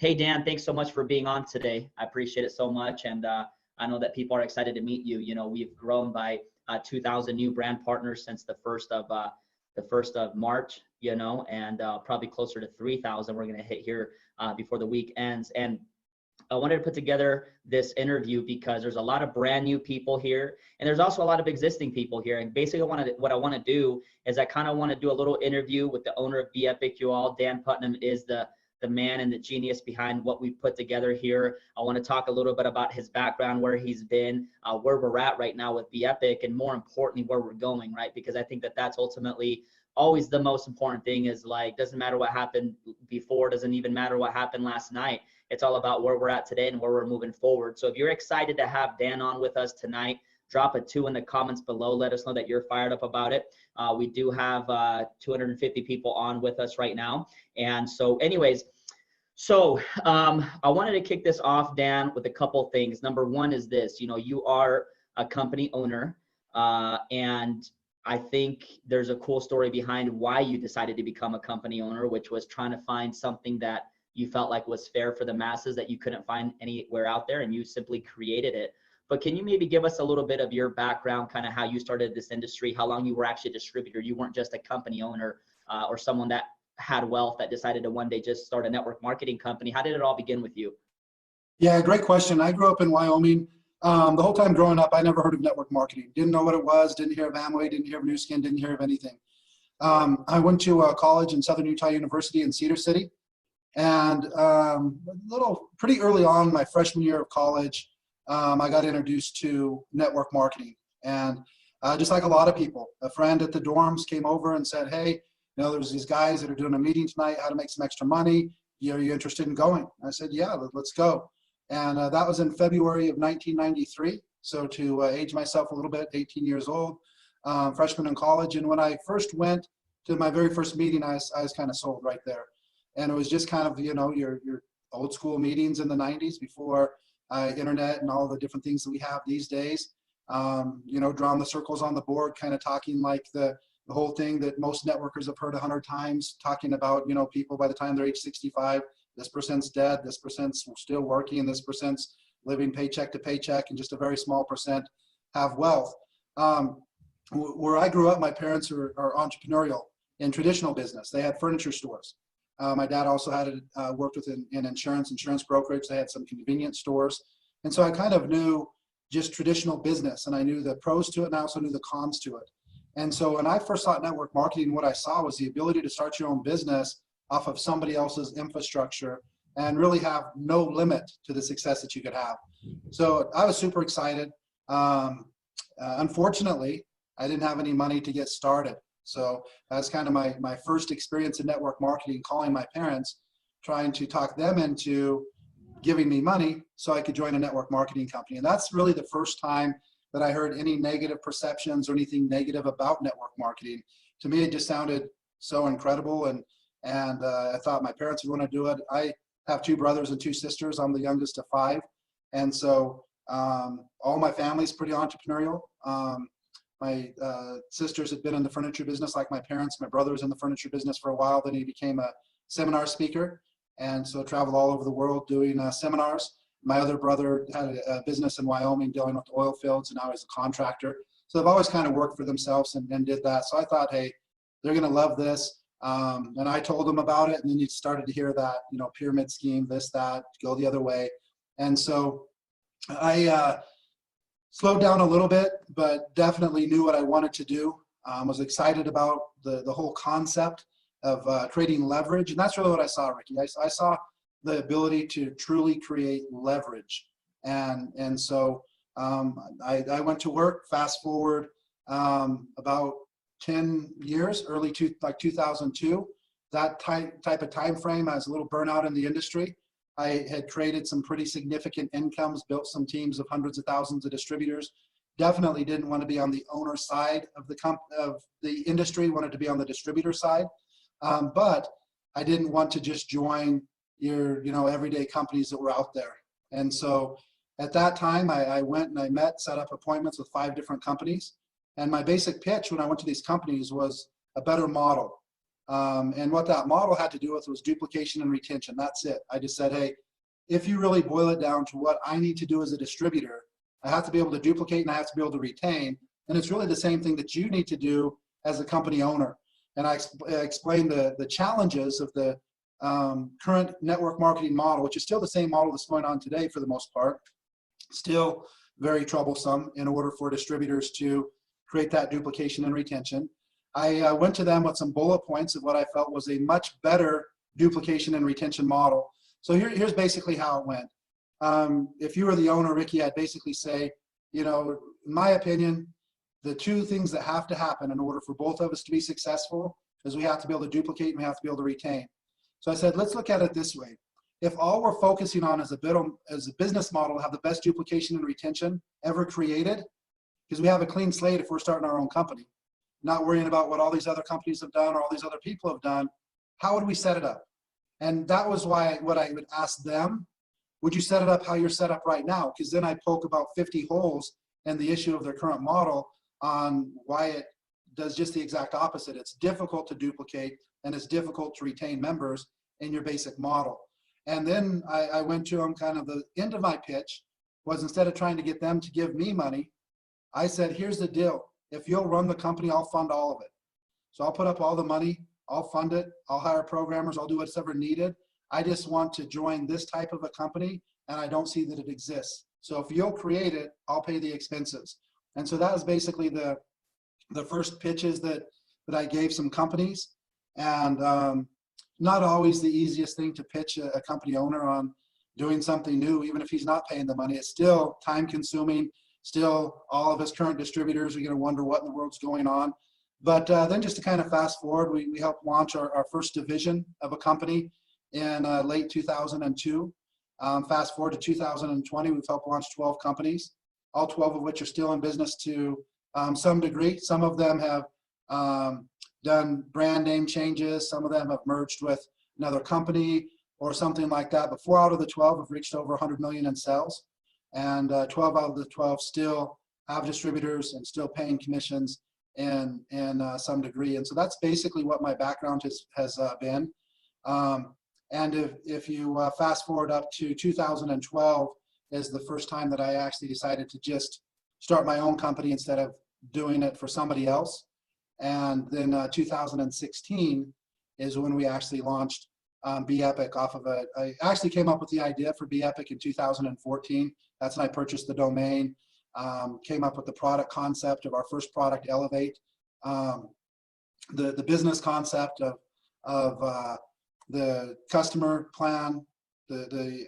Hey, Dan, thanks so much for being on today. I appreciate it so much. And I know that people are excited to meet you. You know, we've grown by 2,000 new brand partners since the 1st of March, you know, and probably closer to 3,000 we're going to hit here before the week ends. And I wanted to put together this interview because there's a lot of brand new people here, and there's also a lot of existing people here. And basically what I want to do is I kind of want to do a little interview with the owner of Bepic. You all, Dan Putnam is the man and the genius behind what we've put together here. I want to talk a little bit about his background, where he's been, where we're at right now with Bepic, and more importantly, where we're going, right? Because I think that that's ultimately always the most important thing. Is like, doesn't matter what happened before, doesn't even matter what happened last night. It's all about where we're at today and where we're moving forward. So if you're excited to have Dan on with us tonight, drop a 2 in the comments below. Let us know that you're fired up about it. We do have 250 people on with us right now. And so anyways, I wanted to kick this off, Dan, with a couple things. Number one is this, you know, you are a company owner, and I think there's a cool story behind why you decided to become a company owner, which was trying to find something that you felt like was fair for the masses that you couldn't find anywhere out there, and you simply created it. But can you maybe give us a little bit of your background, kind of how you started this industry, how long you were actually a distributor? You weren't just a company owner or someone that had wealth that decided to one day just start a network marketing company. How did it all begin with you? Yeah, great question. I grew up in Wyoming. The whole time growing up, I never heard of network marketing. Didn't know what it was, didn't hear of Amway, didn't hear of Nu Skin, didn't hear of anything. I went to college in Southern Utah University in Cedar City. And pretty early on, my freshman year of college, I got introduced to network marketing. And just like a lot of people, a friend at the dorms came over and said, hey, you know, there's these guys that are doing a meeting tonight, how to make some extra money. Are you interested in going? I said, yeah, let's go. And that was in February of 1993. So to age myself a little bit, 18 years old, freshman in college. And when I first went to my very first meeting, I was kind of sold right there. And it was just kind of, you know, your old school meetings in the 90s before internet and all the different things that we have these days. You know, drawing the circles on the board, kind of talking like the whole thing that most networkers have heard 100 times, talking about, you know, people by the time they're age 65, this percent's dead, this percent's still working, and this percent's living paycheck to paycheck, and just a very small percent have wealth. Where I grew up, my parents are entrepreneurial in traditional business. They had furniture stores. My dad also had worked with in insurance brokerage. They had some convenience stores. And so I kind of knew just traditional business, and I knew the pros to it, and I also knew the cons to it. And so when I first thought network marketing, what I saw was the ability to start your own business off of somebody else's infrastructure and really have no limit to the success that you could have. So I was super excited. Unfortunately, I didn't have any money to get started. So that's kind of my first experience in network marketing, calling my parents, trying to talk them into giving me money so I could join a network marketing company. And that's really the first time that I heard any negative perceptions or anything negative about network marketing. To me, it just sounded so incredible. And I thought my parents would want to do it. I have 2 brothers and 2 sisters. I'm the youngest of 5. And so all my family's pretty entrepreneurial. My sisters had been in the furniture business like my parents. My brother was in the furniture business for a while. Then he became a seminar speaker, and so traveled all over the world doing seminars. My other brother had a business in Wyoming dealing with oil fields, and now he's a contractor. So they've always kind of worked for themselves and did that. So I thought, hey, they're going to love this. And I told them about it, and then you started to hear that, you know, pyramid scheme, this, that, go the other way. And so I slowed down a little bit, but definitely knew what I wanted to do. Was excited about the whole concept of creating leverage. And that's really what I saw, Ricky. I saw the ability to truly create leverage. And so I went to work, fast forward about 10 years, like 2002, that type of time frame. I was a little burnout in the industry. I had created some pretty significant incomes, built some teams of hundreds of thousands of distributors. Definitely didn't want to be on the owner side of the industry, wanted to be on the distributor side. But I didn't want to just join your, everyday companies that were out there. And so at that time, I went and I set up appointments with 5 different companies. And my basic pitch when I went to these companies was a better model. And what that model had to do with was duplication and retention. That's it. I just said, hey, if you really boil it down to what I need to do as a distributor, I have to be able to duplicate and I have to be able to retain. And it's really the same thing that you need to do as a company owner. And I explained the challenges of the current network marketing model, which is still the same model that's going on today for the most part, still very troublesome in order for distributors to create that duplication and retention. I went to them with some bullet points of what I felt was a much better duplication and retention model. So here's basically how it went. If you were the owner, Ricky, I'd basically say, you know, in my opinion, the two things that have to happen in order for both of us to be successful is we have to be able to duplicate and we have to be able to retain. So I said, let's look at it this way. If all we're focusing on as a business model to have the best duplication and retention ever created, because we have a clean slate if we're starting our own company, not worrying about what all these other companies have done or all these other people have done, how would we set it up? And that was why what I would ask them, would you set it up how you're set up right now? Because then I poke about 50 holes in the issue of their current model on why it does just the exact opposite. It's difficult to duplicate and it's difficult to retain members in your basic model. And then I went to them, kind of the end of my pitch was, instead of trying to get them to give me money, I said, here's the deal. If you'll run the company, I'll fund all of it. So I'll put up all the money, I'll fund it, I'll hire programmers, I'll do what's ever needed. I just want to join this type of a company and I don't see that it exists. So if you'll create it, I'll pay the expenses. And so that was basically the first pitches that I gave some companies. And not always the easiest thing to pitch a company owner on doing something new, even if he's not paying the money. It's still time consuming. Still, all of his current distributors are going to wonder what in the world's going on. But then just to kind of fast forward, we helped launch our first division of a company in late 2002. Fast forward to 2020, we've helped launch 12 companies, all 12 of which are still in business to some degree. Some of them have done brand name changes. Some of them have merged with another company or something like that. But 4 out of the 12 have reached over 100 million in sales. And 12 out of the 12 still have distributors and still paying commissions in some degree. And so that's basically what my background has been. And if you fast forward up to 2012 is the first time that I actually decided to just start my own company instead of doing it for somebody else. And then 2016 is when we actually launched Bepic off of I actually came up with the idea for Bepic in 2014. That's when I purchased the domain, came up with the product concept of our first product, Elevate, the business concept of the customer plan, the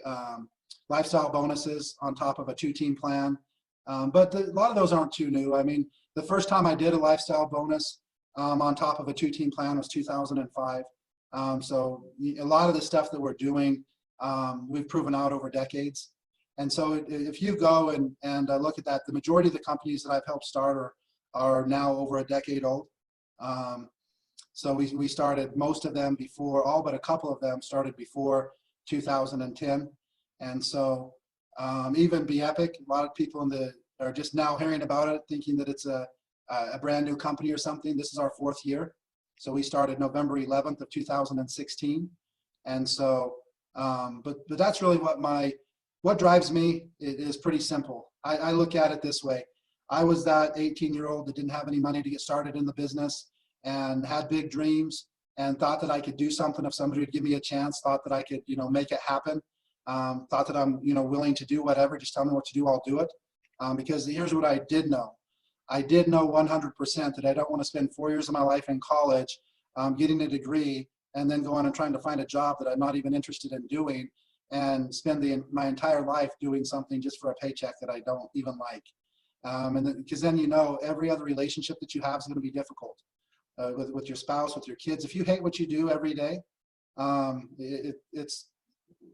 lifestyle bonuses on top of a 2-team plan. But a lot of those aren't too new. I mean, the first time I did a lifestyle bonus on top of a 2-team plan was 2005. So a lot of the stuff that we're doing, we've proven out over decades. And so if you go and look at that, the majority of the companies that I've helped start are now over a decade old. So we started most of them before, all but a couple of them started before 2010. And so even Bepic, a lot of people are just now hearing about it, thinking that it's a brand new company or something. This is our 4th year. So we started November 11th of 2016. And so, but that's really what drives me. It is pretty simple. I look at it this way. I was that 18-year-old that didn't have any money to get started in the business and had big dreams and thought that I could do something if somebody would give me a chance, thought that I could, make it happen. Thought that I'm, willing to do whatever, just tell me what to do, I'll do it. Because here's what I did know. I did know 100% that I don't want to spend 4 years of my life in college getting a degree and then go on and trying to find a job that I'm not even interested in doing and spend my entire life doing something just for a paycheck that I don't even like. Because then every other relationship that you have is going to be difficult with your spouse, with your kids. If you hate what you do every day, it's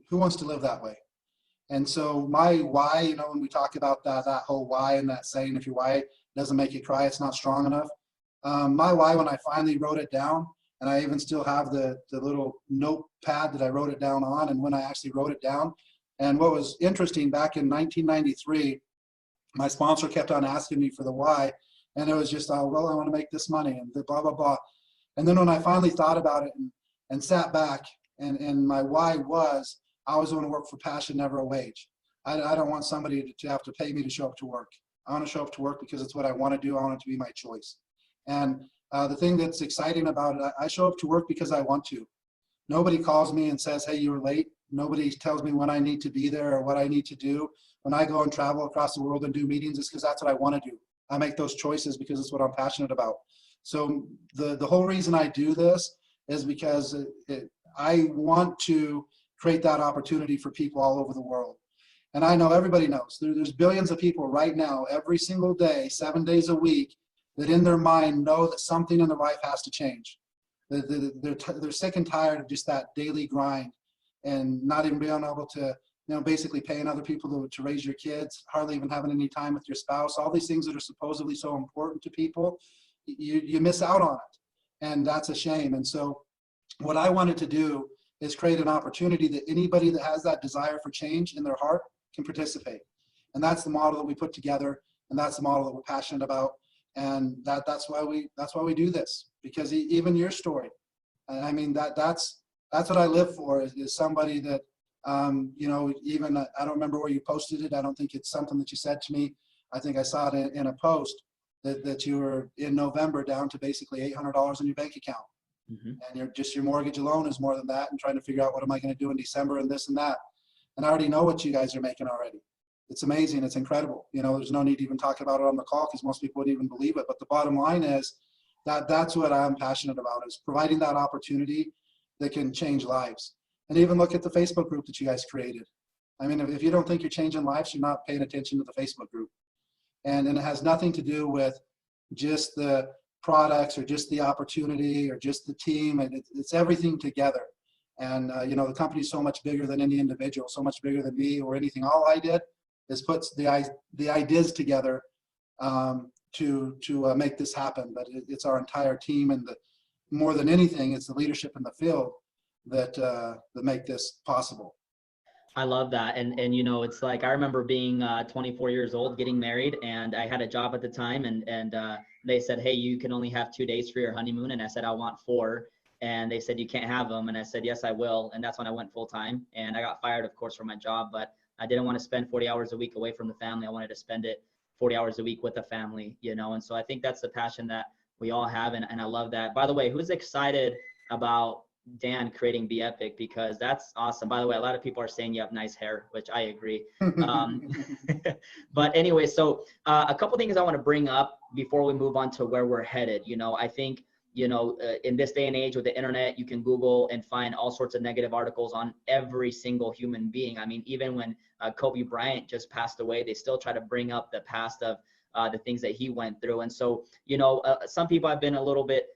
who wants to live that way? And so my why, when we talk about that whole why and that saying, if your why doesn't make you cry, it's not strong enough. My why, when I finally wrote it down, and I even still have the little notepad that I wrote it down on, and when I actually wrote it down, and what was interesting, back in 1993, my sponsor kept on asking me for the why, and it was just, oh, well, I want to make this money, and blah, blah, blah. And then when I finally thought about it and sat back, and my why was, I always want to work for passion, never a wage. I don't want somebody to have to pay me to show up to work. I want to show up to work because it's what I want to do. I want it to be my choice. And the thing that's exciting about it, I show up to work because I want to. Nobody calls me and says, hey, you were late. Nobody tells me when I need to be there or what I need to do. When I go and travel across the world and do meetings, it's because that's what I want to do. I make those choices because it's what I'm passionate about. So the whole reason I do this is because I want to create that opportunity for people all over the world. And I know everybody knows there's billions of people right now, every single day, 7 days a week, that in their mind know that something in their life has to change. They're sick and tired of just that daily grind and not even being able to, basically paying other people to raise your kids, hardly even having any time with your spouse, all these things that are supposedly so important to people, you miss out on it. And that's a shame. And so what I wanted to do is create an opportunity that anybody that has that desire for change in their heart can participate. And that's the model that we put together, and that's the model that we're passionate about. And that's why we do this, because even your story, I mean, that's what I live for, is somebody that, even I don't remember where you posted it. I don't think it's something that you said to me. I think I saw it in a post that you were in November down to basically $800 in your bank account. Mm-hmm. And your mortgage alone is more than that, and trying to figure out what am I going to do in December and this and that. And I already know what you guys are making already. It's amazing. It's incredible. There's no need to even talk about it on the call because most people wouldn't even believe it. But the bottom line is that's what I'm passionate about, is providing that opportunity that can change lives. And even look at the Facebook group that you guys created. I mean, if you don't think you're changing lives, you're not paying attention to the Facebook group. And it has nothing to do with just the products or just the opportunity or just the team. And it's everything together. And, the company's so much bigger than any individual, so much bigger than me or anything. All I did is put the ideas together to make this happen. But it's our entire team, and more than anything, it's the leadership in the field that make this possible. I love that. And it's like, I remember being 24 years old, getting married, and I had a job at the time, and they said, hey, you can only have 2 days for your honeymoon. And I said, I want 4. And they said, you can't have them. And I said, yes, I will. And that's when I went full time. And I got fired, of course, from my job, but I didn't want to spend 40 hours a week away from the family. I wanted to spend it 40 hours a week with the family, And so I think that's the passion that we all have. And I love that. By the way, who's excited about Dan creating Bepic? Because that's awesome. By the way, a lot of people are saying you have nice hair, which I agree. But anyway, so a couple things I want to bring up before we move on to where we're headed. I think, in this day and age with the internet, you can Google and find all sorts of negative articles on every single human being. I mean, even when Kobe Bryant just passed away, they still try to bring up the past of the things that he went through. And so, some people have been a little bit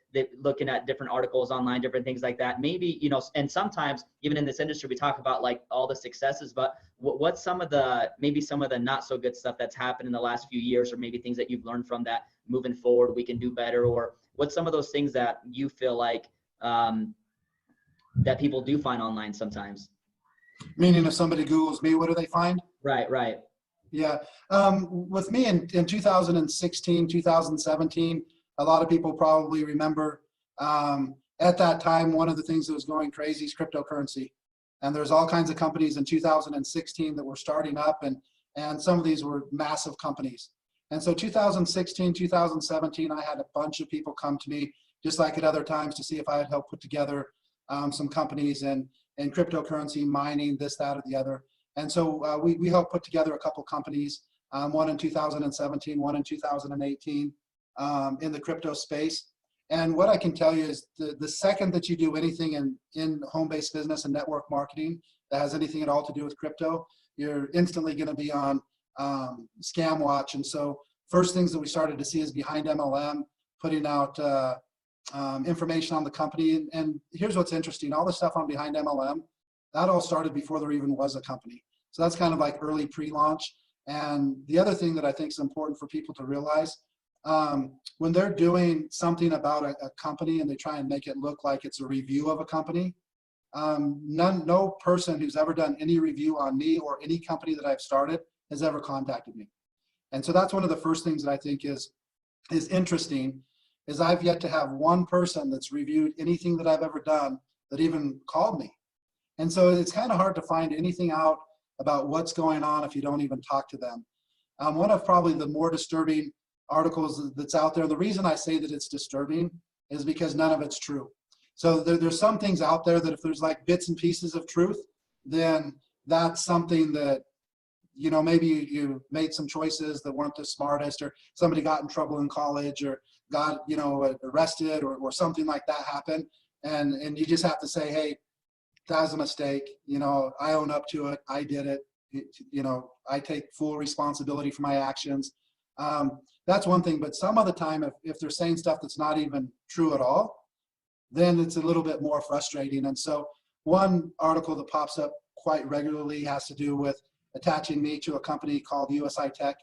looking at different articles online, different things like that. Maybe, and sometimes even in this industry, we talk about like all the successes, but what's some of the not so good stuff that's happened in the last few years, or maybe things that you've learned from that moving forward, we can do better, or what's some of those things that you feel like that people do find online sometimes? Meaning if somebody Googles me, what do they find? Right. Yeah. With me in 2016, 2017, a lot of people probably remember at that time, one of the things that was going crazy is cryptocurrency. And there's all kinds of companies in 2016 that were starting up, and some of these were massive companies. And so 2016, 2017, I had a bunch of people come to me, just like at other times, to see if I had helped put together some companies in cryptocurrency, mining, this, that, or the other. And so we helped put together a couple companies, one in 2017, one in 2018, in the crypto space. And what I can tell you is the second that you do anything in home-based business and network marketing that has anything at all to do with crypto, you're instantly going to be on scam watch. And so first things that we started to see is behind MLM, putting out information on the company. And here's what's interesting. All the stuff on behind MLM, that all started before there even was a company. So that's kind of like early pre-launch. And the other thing that I think is important for people to realize, when they're doing something about a company and they try and make it look like it's a review of a company, no person who's ever done any review on me or any company that I've started has ever contacted me. And so that's one of the first things that I think is interesting, is I've yet to have one person that's reviewed anything that I've ever done that even called me. And so it's kind of hard to find anything out about what's going on if you don't even talk to them. One of probably the more disturbing articles that's out there, the reason I say that it's disturbing is because none of it's true. So there's some things out there that if there's like bits and pieces of truth, then that's something that, you know, maybe you made some choices that weren't the smartest, or somebody got in trouble in college, or got, you know, arrested, or something like that happened. And you just have to say, hey, that was a mistake. You know, I own up to it. I did it. You know, I take full responsibility for my actions. That's one thing. But some of the time, if they're saying stuff that's not even true at all, then it's a little bit more frustrating. And so one article that pops up quite regularly has to do with attaching me to a company called USI Tech.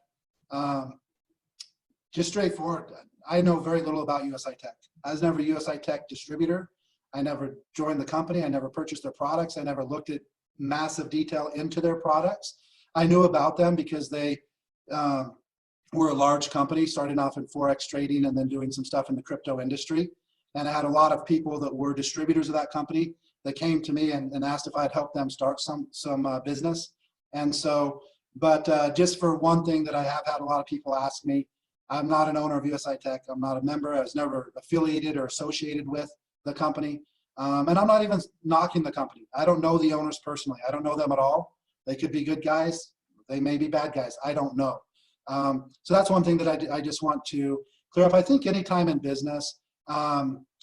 Just straightforward. I know very little about USI Tech. I was never a USI Tech distributor. I never joined the company. I never purchased their products. I never looked at massive detail into their products. I knew about them because they were a large company starting off in Forex trading and then doing some stuff in the crypto industry. And I had a lot of people that were distributors of that company that came to me and asked if I'd help them start some business. And so, but just for one thing that I have had a lot of people ask me, I'm not an owner of USI Tech. I'm not a member. I was never affiliated or associated with the company. And I'm not even knocking the company. I don't know the owners personally. I don't know them at all. They could be good guys. They may be bad guys. I don't know. So that's one thing that I just want to clear up. I think anytime in business,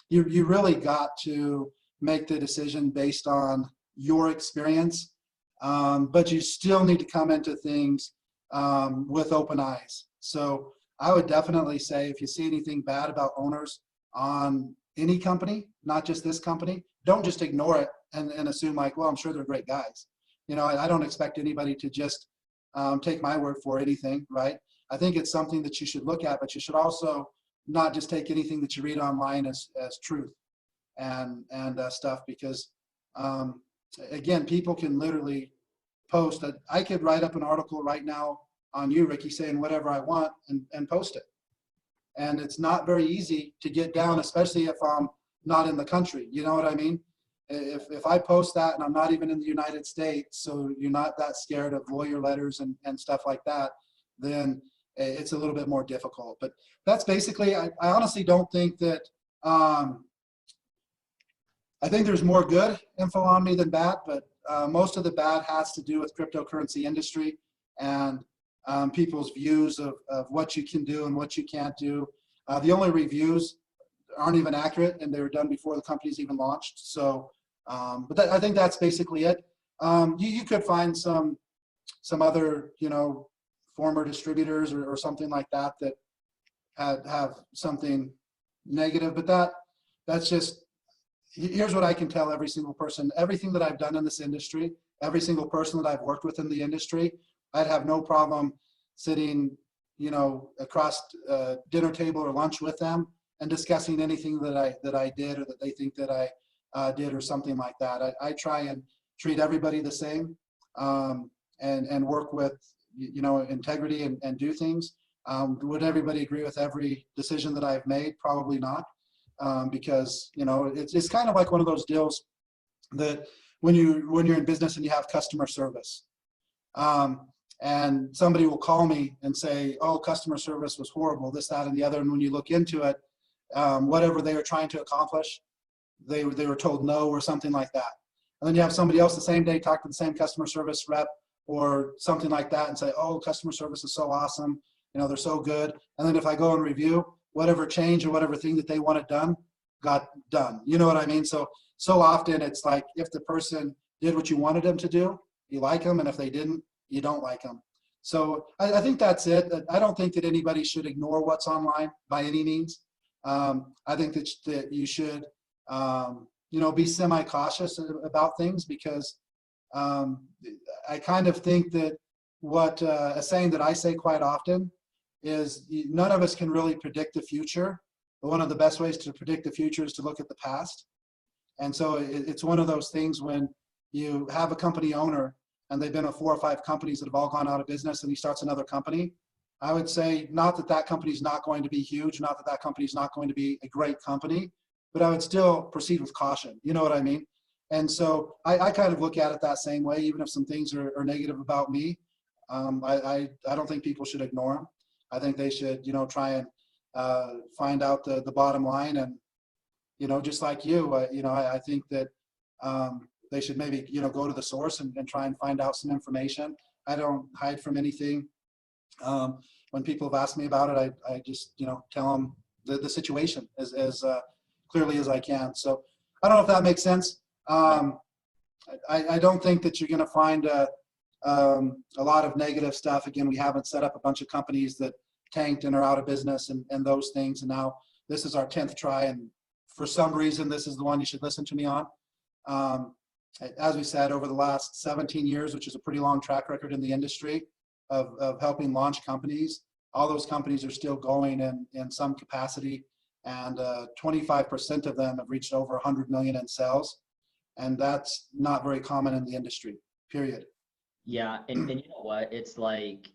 you really got to make the decision based on your experience, but you still need to come into things with open eyes. So I would definitely say if you see anything bad about owners on any company, not just this company, don't just ignore it and assume like, well, I'm sure they're great guys. You know, I don't expect anybody to just take my word for anything, right? I think it's something that you should look at, but you should also not just take anything that you read online as truth and stuff, because again, people can literally post that. I could write up an article right now on you, Ricky, saying whatever I want and post it. And it's not very easy to get down, especially if I'm not in the country. You know what I mean? If I post that and I'm not even in the United States, so you're not that scared of lawyer letters and stuff like that, then it's a little bit more difficult. But that's basically, I honestly don't think that, I think there's more good info on me than bad, but most of the bad has to do with cryptocurrency industry and people's views of what you can do and what you can't do. The only reviews aren't even accurate, and they were done before the company's even launched. So, but I think that's basically it. You could find some other, you know, former distributors or something like that that have something negative, but that's just, here's what I can tell every single person. Everything that I've done in this industry, every single person that I've worked with in the industry, I'd have no problem sitting, you know, across a dinner table or lunch with them and discussing anything that I did or that they think that I did or something like that. I try and treat everybody the same and work with, you know, integrity and do things. Would everybody agree with every decision that I've made? Probably not, because, you know, it's kind of like one of those deals that when you're in business and you have customer service, and somebody will call me and say, oh, customer service was horrible, this, that, and the other. And when you look into it, whatever they were trying to accomplish, they were told no or something like that. And then you have somebody else the same day talk to the same customer service rep or something like that and say, oh, customer service is so awesome, you know, they're so good. And then if I go and review, whatever change or whatever thing that they wanted done got done. You know what I mean? So often it's like, if the person did what you wanted them to do, you like them, and if they didn't, you don't like them. So I think that's it. I don't think that anybody should ignore what's online by any means. I think that you should, you know, be semi-cautious about things, because I kind of think that what a saying that I say quite often is, none of us can really predict the future, but one of the best ways to predict the future is to look at the past. And so it's one of those things when you have a company owner and they've been at 4 or 5 companies that have all gone out of business, and he starts another company. I would say not that that company's not going to be huge, not that that company's not going to be a great company, but I would still proceed with caution. You know what I mean? And so I kind of look at it that same way, even if some things are negative about me. I don't think people should ignore them. I think they should, try and find out the bottom line. And, just like you, I think that they should maybe, go to the source and try and find out some information. I don't hide from anything. When people have asked me about it, I just, tell them the situation as clearly as I can. So I don't know if that makes sense. I don't think that you're going to find a lot of negative stuff. Again, we haven't set up a bunch of companies that tanked and are out of business and those things. And now this is our 10th try. And for some reason, this is the one you should listen to me on. As we said, over the last 17 years, which is a pretty long track record in the industry of helping launch companies, all those companies are still going in some capacity. And 25% of them have reached over 100 million in sales. And that's not very common in the industry, period. Yeah, and you know what? It's like,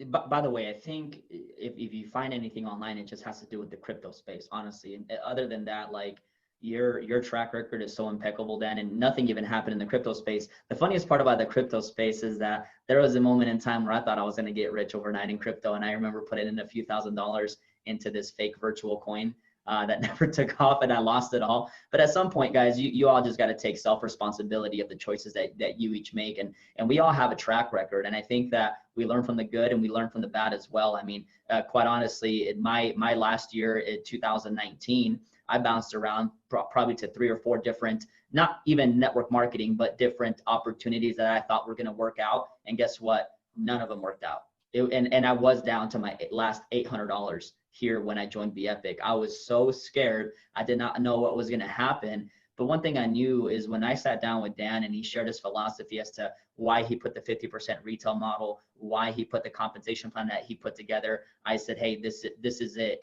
by the way, I think if you find anything online, it just has to do with the crypto space, honestly. And other than that, like your track record is so impeccable, Dan, and nothing even happened in the crypto space. The funniest part about the crypto space is that there was a moment in time where I thought I was going to get rich overnight in crypto. And I remember putting in a few $1,000s into this fake virtual coin. That never took off and I lost it all. But at some point, guys, you all just got to take self-responsibility of the choices that you each make. And we all have a track record. And I think that we learn from the good and we learn from the bad as well. I mean, quite honestly, in my last year in 2019, I bounced around probably to 3 or 4 different, not even network marketing, but different opportunities that I thought were going to work out. And guess what? None of them worked out. And I was down to my last $800 here when I joined Bepic. I was so scared. I did not know what was going to happen. But one thing I knew is when I sat down with Dan and he shared his philosophy as to why he put the 50% retail model, why he put the compensation plan that he put together, I said, hey, this is it.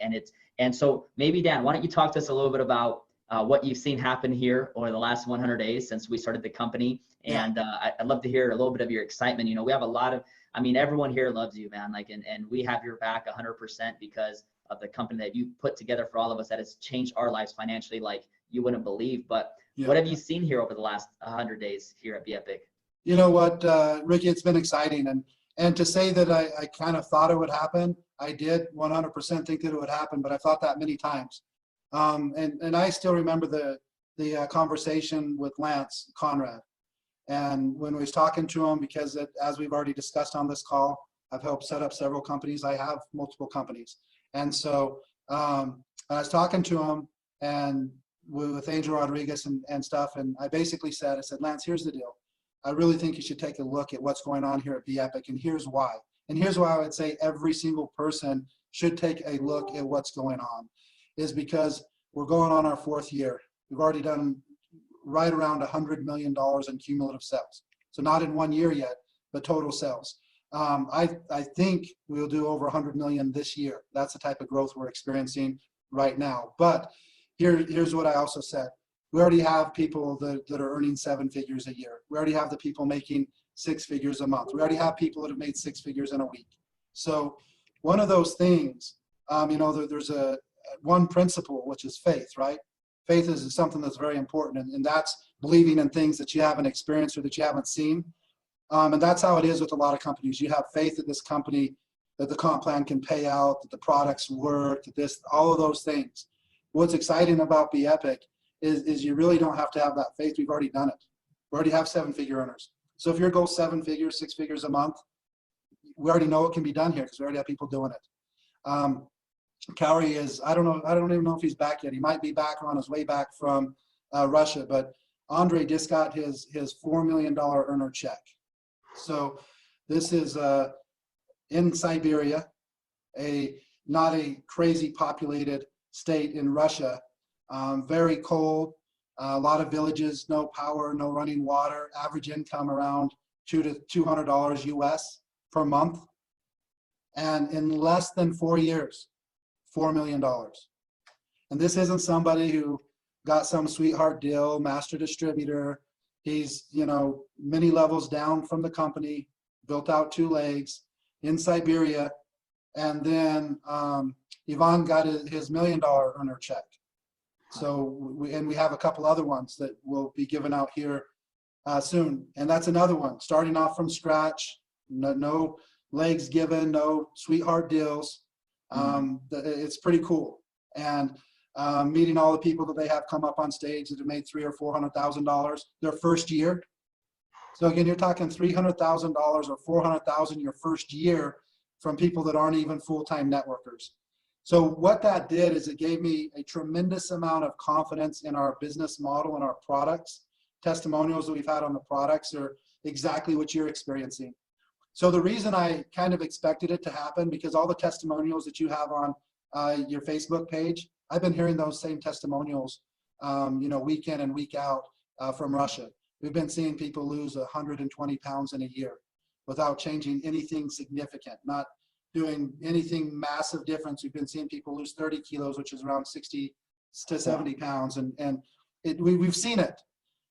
And so maybe Dan, why don't you talk to us a little bit about what you've seen happen here over the last 100 days since we started the company. And I'd love to hear a little bit of your excitement. We have a lot of, everyone here loves you, man. And we have your back 100% because of the company that you put together for all of us that has changed our lives financially like you wouldn't believe. But what have you seen here over the last 100 days here at Bepic? You know what, Ricky, it's been exciting. And to say that I kind of thought it would happen, I did 100% think that it would happen, but I thought that many times. And I still remember the conversation with Lance Conrad. And when we was talking to him, because as we've already discussed on this call, I've helped set up several companies. I have multiple companies. And so I was talking to him and with Angel Rodriguez and stuff. And I basically said, Lance, here's the deal. I really think you should take a look at what's going on here at Bepic. And here's why. And here's why I would say every single person should take a look at what's going on is because we're going on our 4th year. We've already done right around $100 million in cumulative sales. So not in 1 year yet, but total sales. I think we'll do over 100 million this year. That's the type of growth we're experiencing right now. But here's what I also said. We already have people that are earning 7 figures a year. We already have the people making 6 figures a month. We already have people that have made 6 figures in a week. So one of those things, there's one principle, which is faith, right? Faith is something that's very important, and that's believing in things that you haven't experienced or that you haven't seen. And that's how it is with a lot of companies. You have faith that this company, that the comp plan can pay out, that the products work, that all of those things. What's exciting about Bepic is you really don't have to have that faith. We've already done it. We already have 7-figure earners. So if your goal 7 figures, 6 figures a month, we already know it can be done here because we already have people doing it. Cowrie is, I don't even know if he's back yet. He might be back or on his way back from Russia, but Andre just got his $4 million earner check. So this is in Siberia, not a crazy populated state in Russia, very cold, a lot of villages, no power, no running water, average income around $200 to $200 US per month. And in less than 4 years, $4 million. And this isn't somebody who got some sweetheart deal, master distributor. He's, many levels down from the company, built out 2 legs in Siberia, And then Yvonne got his $1 million earner check. So we have a couple other ones that will be given out here soon. And that's another one, starting off from scratch, no legs given, no sweetheart deals. It's pretty cool. And meeting all the people that they have come up on stage that have made $300,000 or $400,000 their first year. So again, you're talking $300,000 or $400,000 your first year from people that aren't even full-time networkers. So what that did is it gave me a tremendous amount of confidence in our business model and our products. Testimonials that we've had on the products are exactly what you're experiencing. So the reason I kind of expected it to happen, because all the testimonials that you have on your Facebook page, I've been hearing those same testimonials, week in and week out from Russia. We've been seeing people lose 120 pounds in a year without changing anything significant, not doing anything massive difference. We've been seeing people lose 30 kilos, which is around 60 to 70 pounds, and we've seen it.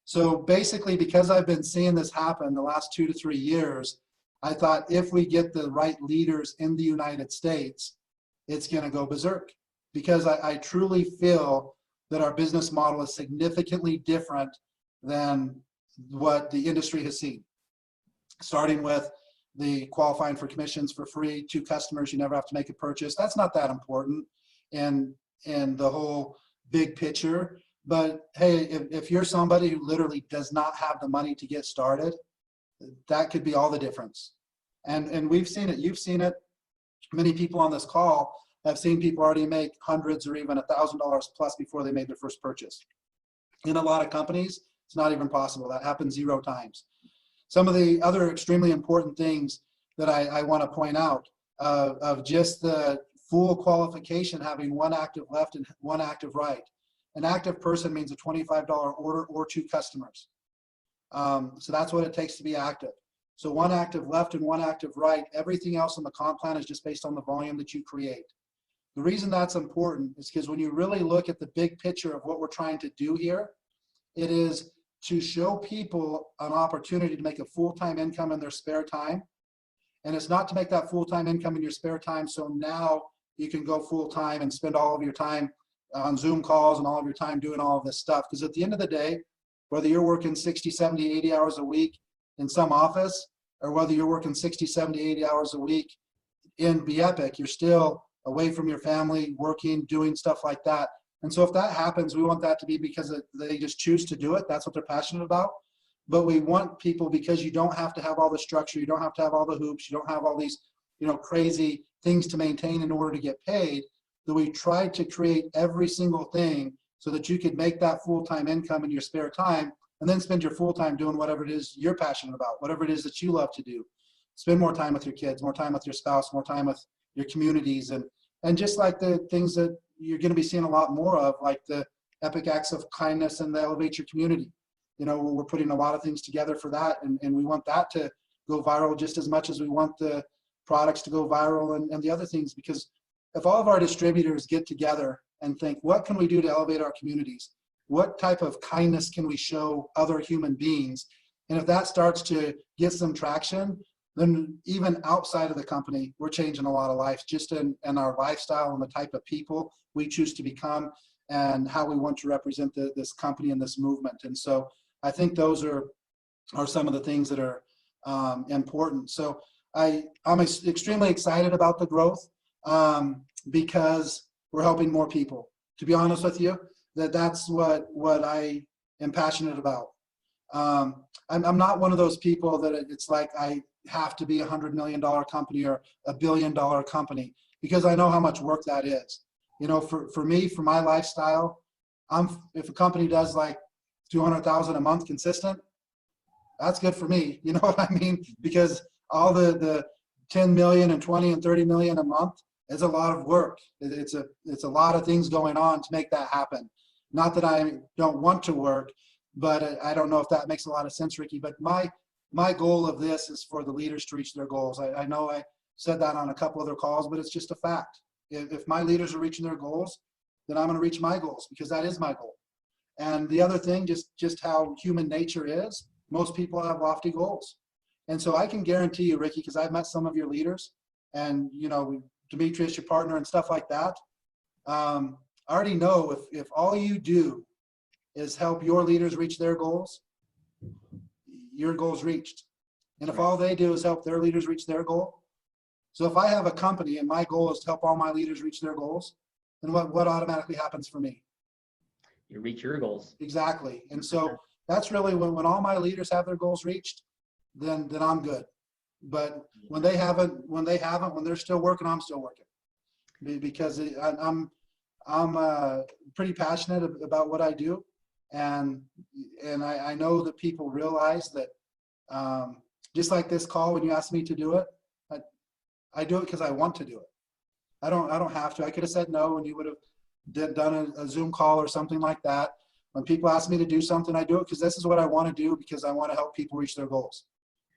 So basically, because I've been seeing this happen the last 2 to 3 years, I thought if we get the right leaders in the United States, it's going to go berserk. Because I truly feel that our business model is significantly different than what the industry has seen. Starting with the qualifying for commissions for free, 2 customers, you never have to make a purchase. That's not that important in the whole big picture. But hey, if you're somebody who literally does not have the money to get started, that could be all the difference. And we've seen it. You've seen it. Many people on this call have seen people already make hundreds or even $1,000 plus before they made their first purchase. In a lot of companies, it's not even possible. That happens 0 times. Some of the other extremely important things that I want to point out of just the full qualification, having 1 active left and 1 active right. An active person means a $25 order or 2 customers. So that's what it takes to be active. So 1 active left and 1 active right. Everything else on the comp plan is just based on the volume that you create. The reason that's important is because when you really look at the big picture of what we're trying to do here, it is to show people an opportunity to make a full-time income in their spare time. And it's not to make that full-time income in your spare time so now you can go full-time and spend all of your time on Zoom calls and all of your time doing all of this stuff. Because at the end of the day, whether you're working 60, 70, 80 hours a week in some office, or whether you're working 60, 70, 80 hours a week in Bepic, you're still away from your family, working, doing stuff like that. And so if that happens, we want that to be because they just choose to do it. That's what they're passionate about. But we want people, because you don't have to have all the structure, you don't have to have all the hoops, you don't have all these, crazy things to maintain in order to get paid, that we try to create every single thing so that you could make that full-time income in your spare time and then spend your full time doing whatever it is you're passionate about, whatever it is that you love to do. Spend more time with your kids, more time with your spouse, more time with your communities, and just like the things that you're going to be seeing a lot more of, like the epic acts of kindness and the elevate your community. We're putting a lot of things together for that, and we want that to go viral just as much as we want the products to go viral and the other things. Because if all of our distributors get together and think, what can we do to elevate our communities? What type of kindness can we show other human beings? And if that starts to get some traction, then even outside of the company, we're changing a lot of lives just in our lifestyle and the type of people we choose to become and how we want to represent this company and this movement. And so I think those are some of the things that are important. So I'm extremely excited about the growth because we're helping more people. To be honest with you, that's what I am passionate about. I'm not one of those people that it's like I have to be $100 million company or $1 billion company, because I know how much work that is. For me, for my lifestyle, if a company does like 200,000 a month consistent, that's good for me. You know what I mean? Because all the 10 million and 20 and 30 million a month is a lot of work. It's a lot of things going on to make that happen. Not that I don't want to work, but I don't know if that makes a lot of sense, Ricky. But my goal of this is for the leaders to reach their goals. I know I said that on a couple other calls, but it's just a fact. If my leaders are reaching their goals, then I'm going to reach my goals, because that is my goal. And the other thing, just how human nature is, most people have lofty goals. And so I can guarantee you, Ricky, because I've met some of your leaders, and we Demetrius, your partner, and stuff like that. I already know if all you do is help your leaders reach their goals, your goal's reached. And if all they do is help their leaders reach their goal, so if I have a company and my goal is to help all my leaders reach their goals, then what automatically happens for me? You reach your goals. Exactly. And so that's really when all my leaders have their goals reached, then I'm good. But when they're still working, I'm still working, because I'm pretty passionate about what I do. And I know that people realize that, just like this call, when you asked me to do it, I do it because I want to do it. I don't have to. I could have said no, and you would have done a Zoom call or something like that. When people ask me to do something, I do it because this is what I want to do, because I want to help people reach their goals.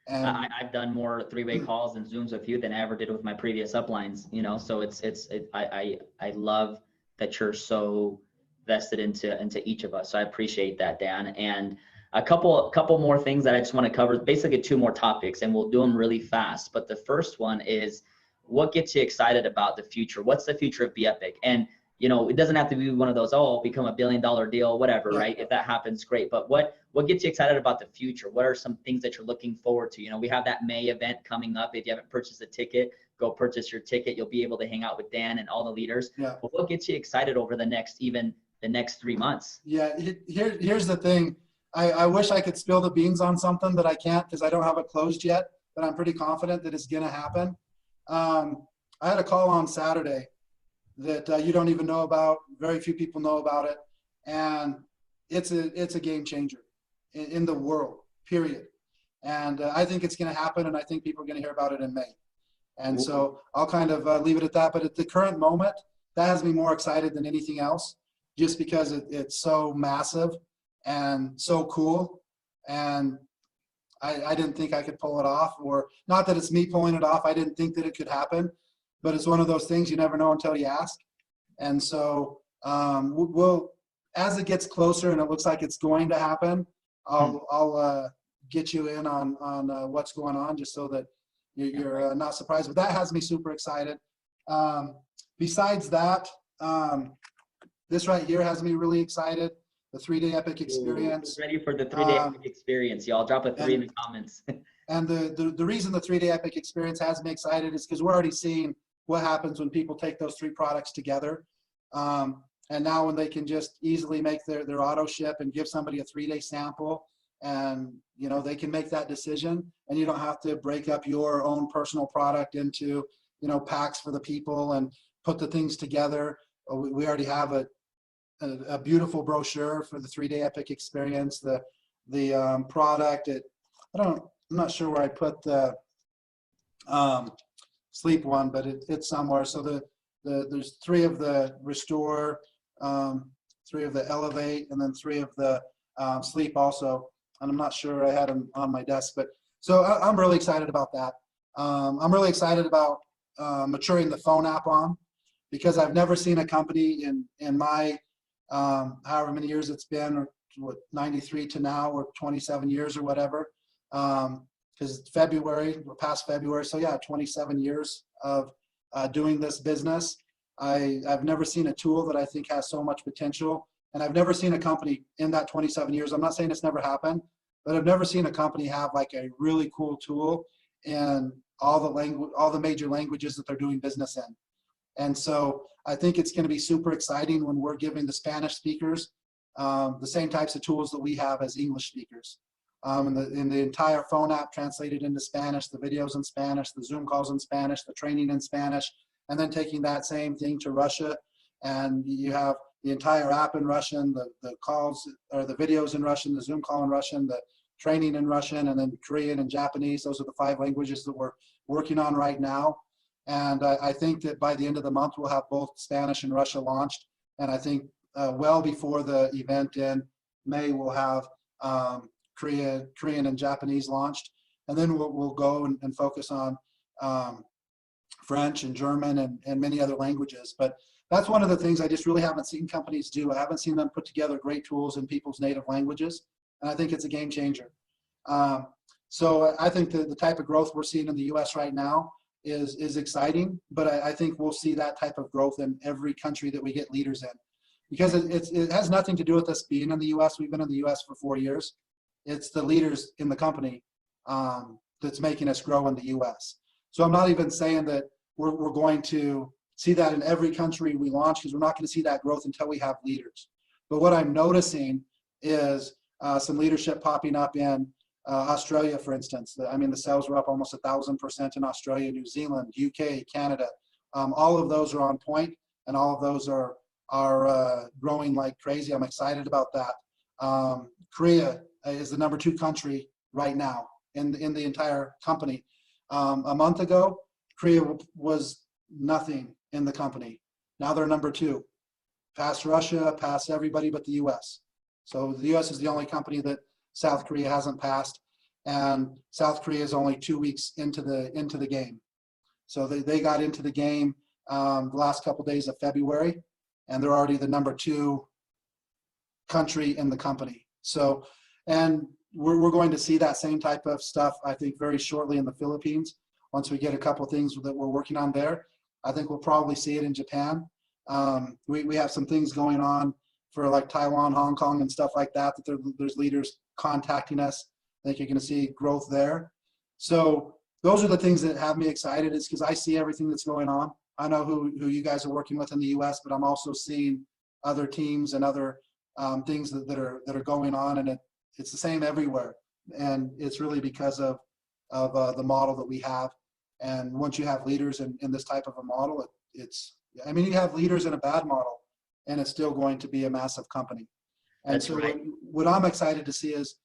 And I've done more three-way calls and Zooms with you than I ever did with my previous uplines, you know, so I love that you're so vested into each of us. So I appreciate that, Dan. And a couple more things that I just want to cover, basically 2 more topics, and we'll do them really fast. But the first one is, what gets you excited about the future? What's the future of Bepic? And you know, it doesn't have to be one of those, oh, become $1 billion deal, whatever, right? If that happens, great. But what gets you excited about the future? What are some things that you're looking forward to? You know, we have that May event coming up. If you haven't purchased a ticket, go purchase your ticket. You'll be able to hang out with Dan and all the leaders. Yeah. But what gets you excited over the next 3 months? Yeah, here's the thing. I wish I could spill the beans on something, but I can't, because I don't have it closed yet, but I'm pretty confident that it's going to happen. I had a call on Saturday that you don't even know about. Very few people know about it. And it's a game changer in the world, period. And I think it's going to happen, and I think people are going to hear about it in May. And so I'll kind of leave it at that. But at the current moment, that has me more excited than anything else, just because it's so massive and so cool. And I didn't think I could pull it off, or not that it's me pulling it off. I didn't think that it could happen, but it's one of those things you never know until you ask. And so we'll, as it gets closer and it looks like it's going to happen, I'll get you in on what's going on, just so that you're not surprised. But that has me super excited. Besides that, this right here has me really excited. The 3-day epic experience. Ready for the 3-day epic experience, y'all. Drop a 3 in the comments. And the reason the 3-day epic experience has me excited is because we're already seeing what happens when people take those 3 products together. And now when they can just easily make their auto ship and give somebody a 3-day sample, and you know, they can make that decision, and you don't have to break up your own personal product into, you know, packs for the people and put the things together. We already have a beautiful brochure for the 3-day epic experience. The product, I'm not sure where I put the sleep one, but it's somewhere. So there's 3 of the restore, 3 of the elevate, and then 3 of the sleep also. And I'm not sure I had them on my desk, but so I'm really excited about that. I'm really excited about maturing the phone app on, because I've never seen a company in my however many years it's been, or what, 93 to now, or 27 years or whatever, because past February, so yeah, 27 years of doing this business. I've never seen a tool that I think has so much potential, and I've never seen a company in that 27 years, I'm not saying it's never happened, but I've never seen a company have like a really cool tool in all the major languages that they're doing business in. And so I think it's going to be super exciting when we're giving the Spanish speakers the same types of tools that we have as English speakers. In the entire phone app translated into Spanish, the videos in Spanish, the Zoom calls in Spanish, the training in Spanish, and then taking that same thing to Russia, and you have the entire app in Russian, the calls or the videos in Russian, the Zoom call in Russian, the training in Russian, and then Korean and Japanese. Those are the 5 languages that we're working on right now. And I think that by the end of the month, we'll have both Spanish and Russia launched. And I think well before the event in May, we'll have Korean and Japanese launched. And then we'll go and focus on French and German and many other languages. But that's one of the things I just really haven't seen companies do. I haven't seen them put together great tools in people's native languages. And I think it's a game changer. So I think the type of growth we're seeing in the US right now, is exciting, but I think we'll see that type of growth in every country that we get leaders in, because it has nothing to do with us being in the U.S. We've been in the U.S. for 4 years. It's the leaders in the company that's making us grow in the U.S. So I'm not even saying that we're going to see that in every country we launch, because we're not going to see that growth until we have leaders. But what I'm noticing is some leadership popping up in Australia, for instance. I mean, the sales were up almost 1,000% in Australia, New Zealand, UK, Canada. All of those are on point, and all of those are growing like crazy. I'm excited about that. Korea is the #2 country right now in the entire company. A month ago, Korea was nothing in the company. Now they're #2, past Russia, past everybody but the U.S. So the U.S. is the only company that South Korea hasn't passed, and South Korea is only 2 weeks into the game. So they got into the game the last couple days of February, and they're already the #2 country in the company. So, and we're going to see that same type of stuff, I think, very shortly in the Philippines. Once we get a couple things that we're working on there, I think we'll probably see it in Japan. We have some things going on for like Taiwan, Hong Kong, and stuff like that, there's leaders contacting us. I think you're going to see growth there. So those are the things that have me excited, is because I see everything that's going on. I know who you guys are working with in the U.S., but I'm also seeing other teams and other things that are going on, and it's the same everywhere. And it's really because of the model that we have. And once you have leaders in this type of a model, I mean, you have leaders in a bad model, and it's still going to be a massive company. And That's so right. what I'm excited to see is,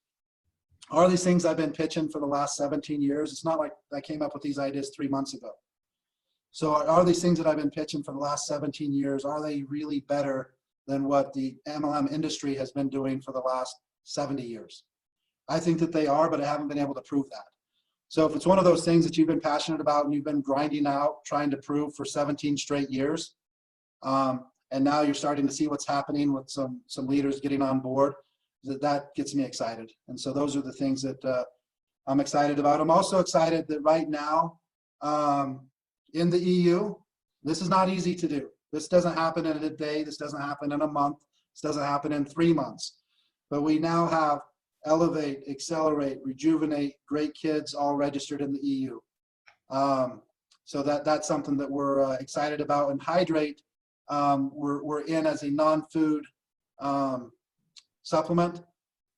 are these things I've been pitching for the last 17 years? It's not like I came up with these ideas 3 months ago. So are these things that I've been pitching for the last 17 years, are they really better than what the MLM industry has been doing for the last 70 years? I think that they are, but I haven't been able to prove that. So if it's one of those things that you've been passionate about and you've been grinding out, trying to prove for 17 straight years, and now you're starting to see what's happening with some leaders getting on board, that gets me excited. And so those are the things that I'm excited about. I'm also excited that right now in the EU, this is not easy to do. This doesn't happen in a day. This doesn't happen in a month. This doesn't happen in 3 months. But we now have Elevate, Accelerate, Rejuvenate, Greatkids all registered in the EU. So that's something that we're excited about. And Hydrate, we're in as a non-food supplement,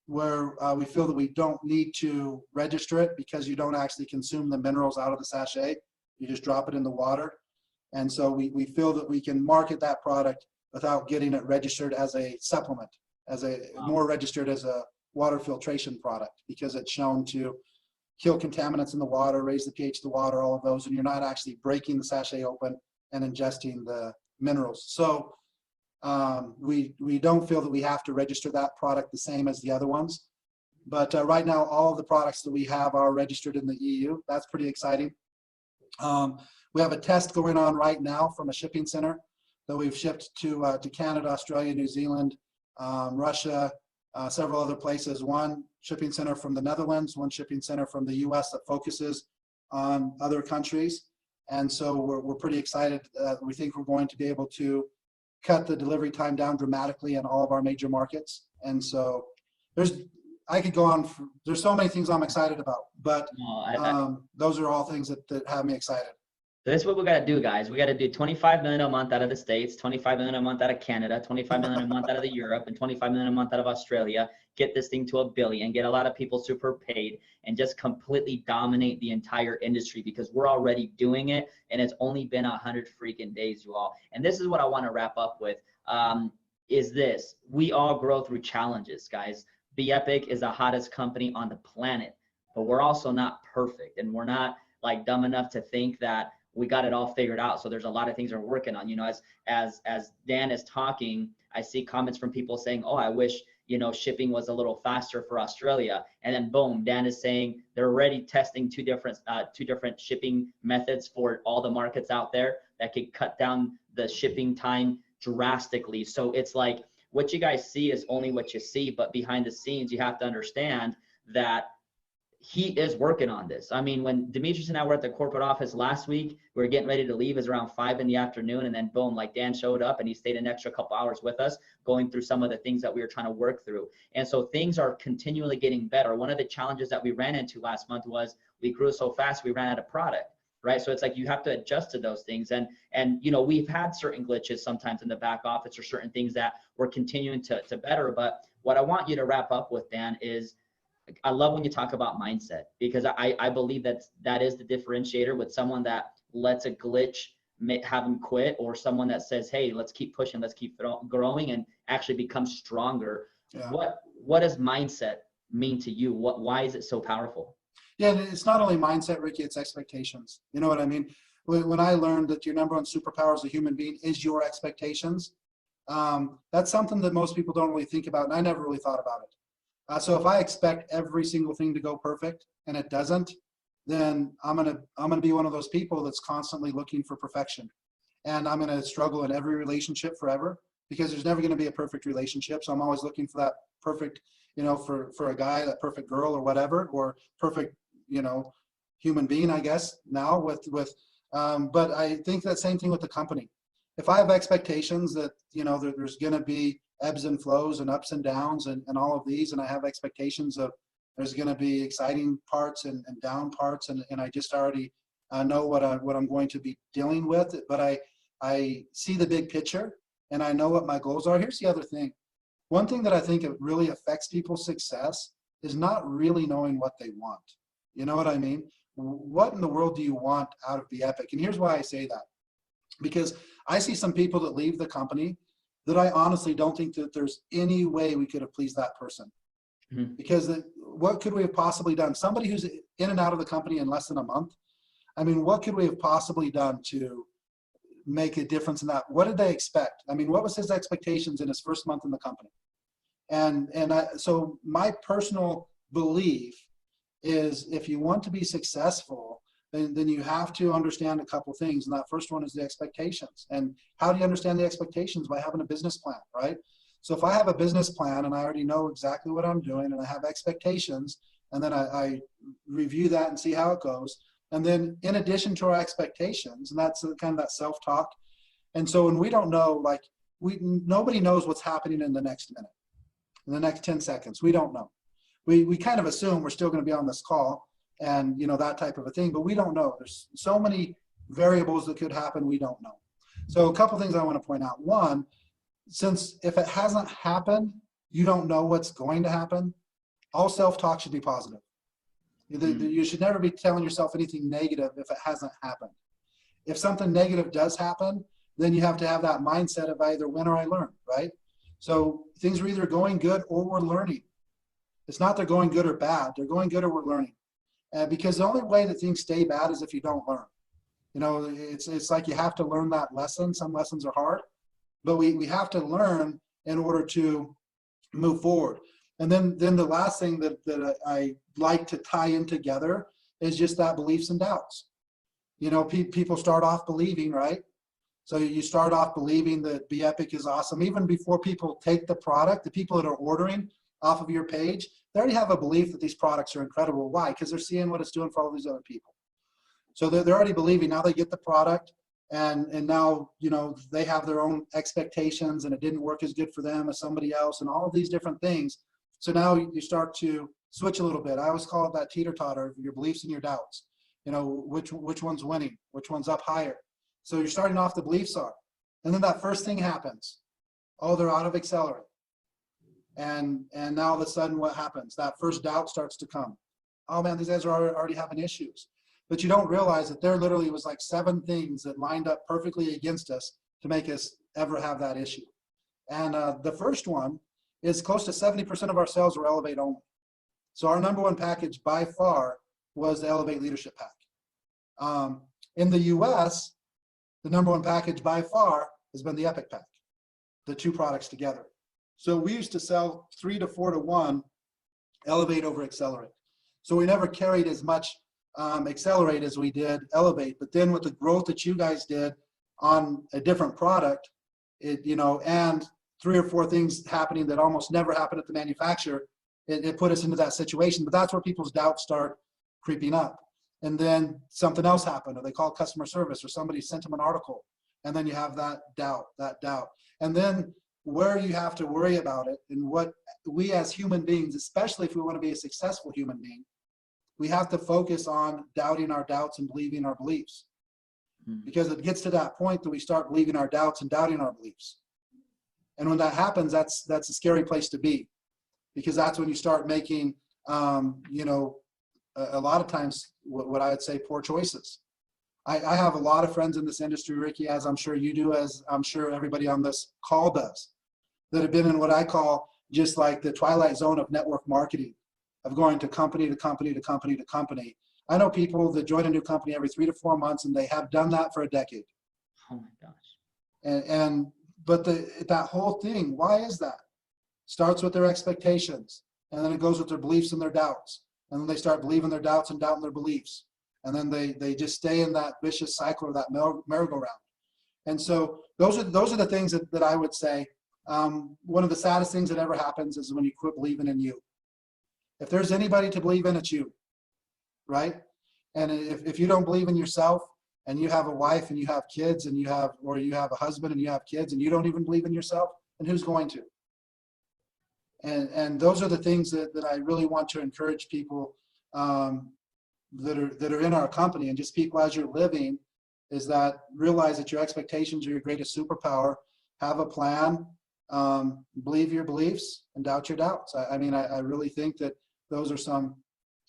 where we feel that we don't need to register it, because you don't actually consume the minerals out of the sachet. You just drop it in the water. And so we feel that we can market that product without getting it registered as a supplement, more registered as a water filtration product, because it's shown to kill contaminants in the water, raise the pH of the water, all of those, and you're not actually breaking the sachet open and ingesting the minerals. So we don't feel that we have to register that product the same as the other ones. But right now, all of the products that we have are registered in the EU. That's pretty exciting. We have a test going on right now from a shipping center that we've shipped to Canada, Australia, New Zealand, Russia, several other places. One shipping center from the Netherlands, one shipping center from the US that focuses on other countries. And so we're pretty excited. We think we're going to be able to cut the delivery time down dramatically in all of our major markets. And so I could go on. There's so many things I'm excited about, but those are all things that have me excited. So this is what we got to do, guys. We got to do 25 million a month out of the States, 25 million a month out of Canada, 25 million a month out of the Europe, and 25 million a month out of Australia. Get this thing to $1 billion, get a lot of people super paid, and just completely dominate the entire industry, because we're already doing it, and it's only been 100 freaking days, you all. And this is what I want to wrap up with, is this. We all grow through challenges, guys. Bepic is the hottest company on the planet, but we're also not perfect, and we're not like dumb enough to think that we got it all figured out. So there's a lot of things we're working on. You know, as Dan is talking, I see comments from people saying, oh, I wish, you know, shipping was a little faster for Australia. And then boom, Dan is saying they're already testing two different shipping methods for all the markets out there that could cut down the shipping time drastically. So it's like, what you guys see is only what you see, but behind the scenes, you have to understand that he is working on this. I mean, when Demetrius and I were at the corporate office last week, we were getting ready to leave. It was around 5 in the afternoon. And then boom, like Dan showed up and he stayed an extra couple hours with us, going through some of the things that we were trying to work through. And so things are continually getting better. One of the challenges that we ran into last month was we grew so fast, we ran out of product. Right. So it's like you have to adjust to those things. And you know, we've had certain glitches sometimes in the back office or certain things that we're continuing to better. But what I want you to wrap up with, Dan, is I love when you talk about mindset, because I believe that is the differentiator with someone that lets a glitch have them quit, or someone that says, hey, let's keep pushing, let's keep growing and actually become stronger. Yeah. What does mindset mean to you? Why is it so powerful? Yeah, it's not only mindset, Ricky, it's expectations. You know what I mean? When I learned that your number one superpower as a human being is your expectations, that's something that most people don't really think about, and I never really thought about it. So if I expect every single thing to go perfect and it doesn't, then I'm gonna be one of those people that's constantly looking for perfection, and I'm gonna struggle in every relationship forever, because there's never gonna be a perfect relationship. So I'm always looking for that perfect, you know, for a guy, that perfect girl or whatever, or perfect, you know, human being, I guess now but I think that same thing with the company. If I have expectations that, you know, there's going to be ebbs and flows and ups and downs and all of these, and I have expectations of there's going to be exciting parts and down parts, and I just already know what I'm going to be dealing with, but I see the big picture and I know what my goals are. Here's the other thing. One thing that I think it really affects people's success is not really knowing what they want. You know what I mean? What in the world do you want out of Bepic? And here's why I say that. Because I see some people that leave the company that I honestly don't think that there's any way we could have pleased that person. Mm-hmm. Because what could we have possibly done? Somebody who's in and out of the company in less than a month, I mean, what could we have possibly done to make a difference in that? What did they expect? I mean, what was his expectations in his first month in the company? So my personal belief is, if you want to be successful, then you have to understand a couple things. And that first one is the expectations. And how do you understand the expectations? By having a business plan, right? So if I have a business plan and I already know exactly what I'm doing and I have expectations, and then I review that and see how it goes. And then in addition to our expectations, and that's kind of that self-talk. And so when we don't know, like nobody knows what's happening in the next minute, in the next 10 seconds, we don't know. We kind of assume we're still going to be on this call and, you know, that type of a thing, but we don't know. There's so many variables that could happen, we don't know. So a couple things I want to point out. One, since if it hasn't happened, you don't know what's going to happen, all self-talk should be positive. You should never be telling yourself anything negative if it hasn't happened. If something negative does happen, then you have to have that mindset of either win or I learn, right? So things are either going good or we're learning. It's not they're going good or bad. They're going good or we're learning. Because the only way that things stay bad is if you don't learn. You know, it's like you have to learn that lesson. Some lessons are hard, but we have to learn in order to move forward. And then the last thing that I like to tie in together is just that beliefs and doubts. You know, people start off believing, right? So you start off believing that Bepic is awesome. Even before people take the product, the people that are ordering off of your page, they already have a belief that these products are incredible. Why? Because they're seeing what it's doing for all these other people. So they're already believing. Now they get the product, and now, you know, they have their own expectations, and it didn't work as good for them as somebody else, and all of these different things. So now you start to switch a little bit. I always call it that teeter-totter, your beliefs and your doubts. You know, which one's winning, which one's up higher. So you're starting off, the beliefs are, and then that first thing happens. Oh, they're out of accelerant. And now all of a sudden what happens? That first doubt starts to come. Oh man, these guys are already having issues. But you don't realize that there literally was like 7 things that lined up perfectly against us to make us ever have that issue. And the first one is close to 70% of our sales were Elevate only. So our number one package by far was the Elevate Leadership Pack. In the US, the number one package by far has been the Epic Pack, the 2 products together. So we used to sell 3 to 4 to 1, Elevate over Accelerate. So we never carried as much Accelerate as we did Elevate. But then with the growth that you guys did on a different product, you know, and 3 or 4 things happening that almost never happen at the manufacturer, it put us into that situation. But that's where people's doubts start creeping up. And then something else happened, or they called customer service, or somebody sent them an article. And then you have that doubt. And then where you have to worry about it, and what we as human beings, especially if we want to be a successful human being, we have to focus on doubting our doubts and believing our beliefs. Because it gets to that point that we start believing our doubts and doubting our beliefs. And when that happens, that's a scary place to be, because that's when you start making, you know, a lot of times what I would say poor choices. I have a lot of friends in this industry, Ricky, as I'm sure you do, as I'm sure everybody on this call does, that have been in what I call just like the twilight zone of network marketing, of going to company to company to company to company. I know people that join a new company every 3 to 4 months, and they have done that for a decade. Oh my gosh. But that whole thing, why is that? Starts with their expectations, and then it goes with their beliefs and their doubts. And then they start believing their doubts and doubting their beliefs. And then they just stay in that vicious cycle, or that merry-go-round. And so those are the things that I would say. One of the saddest things that ever happens is when you quit believing in you. If there's anybody to believe in, it's you, right? And if you don't believe in yourself, and you have a wife and you have kids, and you have a husband and you have kids, and you don't even believe in yourself, then who's going to? And those are the things that I really want to encourage people that are in our company, and just people as you're living, is that realize that your expectations are your greatest superpower. Have a plan, believe your beliefs, and doubt your doubts. I mean, I really think that those are some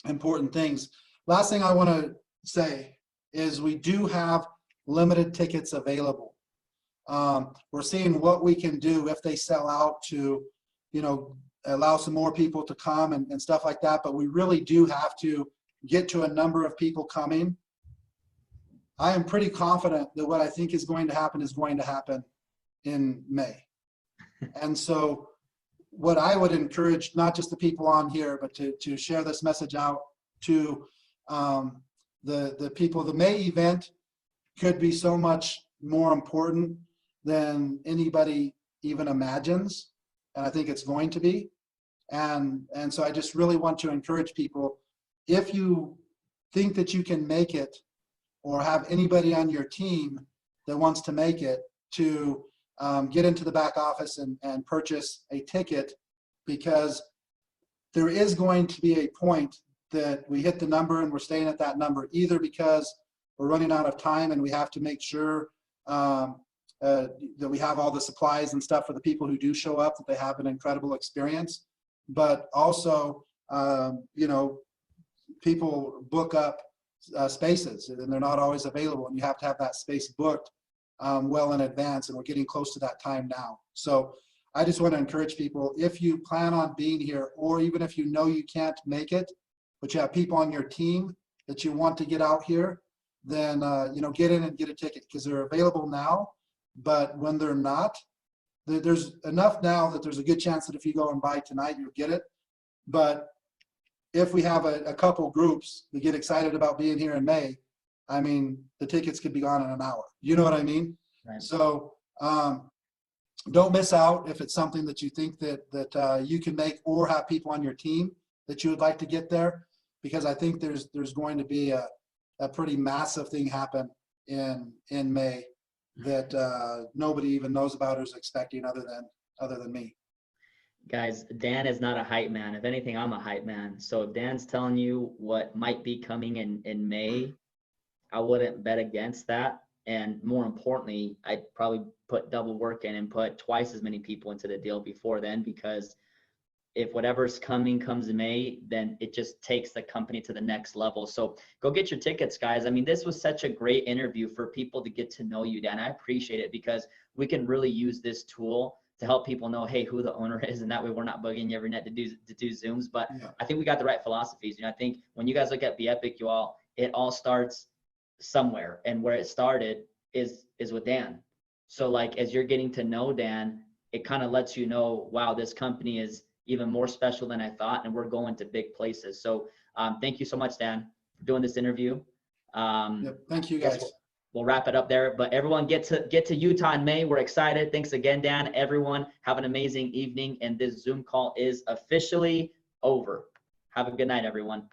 important things. Last thing I want to say is we do have limited tickets available. We're seeing what we can do if they sell out to, you know, allow some more people to come and stuff like that. But we really do have to get to a number of people coming. I am pretty confident that what I think is going to happen in May. And so what I would encourage, not just the people on here, but to share this message out to the people. The May event could be so much more important than anybody even imagines. And I think it's going to be. And so I just really want to encourage people, if you think that you can make it, or have anybody on your team that wants to make it, to get into the back office and purchase a ticket, because there is going to be a point that we hit the number and we're staying at that number, either because we're running out of time and we have to make sure that we have all the supplies and stuff for the people who do show up, that they have an incredible experience. But also, you know, people book up spaces, and they're not always available, and you have to have that space booked well in advance, and we're getting close to that time now. So I just want to encourage people, if you plan on being here, or even if you know you can't make it, but you have people on your team that you want to get out here, then you know, get in and get a ticket, because they're available now. But when they're not, there's enough now that there's a good chance that if you go and buy tonight, you'll get it. But if we have a couple groups that get excited about being here in May, I mean, the tickets could be gone in an hour. You know what I mean? Right. So don't miss out if it's something that you think that you can make, or have people on your team that you would like to get there, because I think there's going to be a pretty massive thing happen in May that nobody even knows about or is expecting, other than me. Guys, Dan is not a hype man. If anything, I'm a hype man. So if Dan's telling you what might be coming in May, I wouldn't bet against that. And more importantly, I'd probably put double work in and put twice as many people into the deal before then, because if whatever's coming comes in May, then it just takes the company to the next level. So go get your tickets, guys. I mean, this was such a great interview for people to get to know you, Dan. I appreciate it, because we can really use this tool to help people know, hey, who the owner is, and that way we're not bugging you every night to do Zooms. But yeah, I think we got the right philosophies. You know, I think when you guys look at Bepic, it all starts somewhere, and where it started is with Dan. So like, as you're getting to know Dan, it kind of lets you know, wow, this company is even more special than I thought, and we're going to big places. So thank you so much, Dan, for doing this interview. Yep. Thank you, guys. We'll wrap it up there, but everyone get to Utah in May. We're excited. Thanks again, Dan. Everyone have an amazing evening, and this Zoom call is officially over. Have a good night, everyone.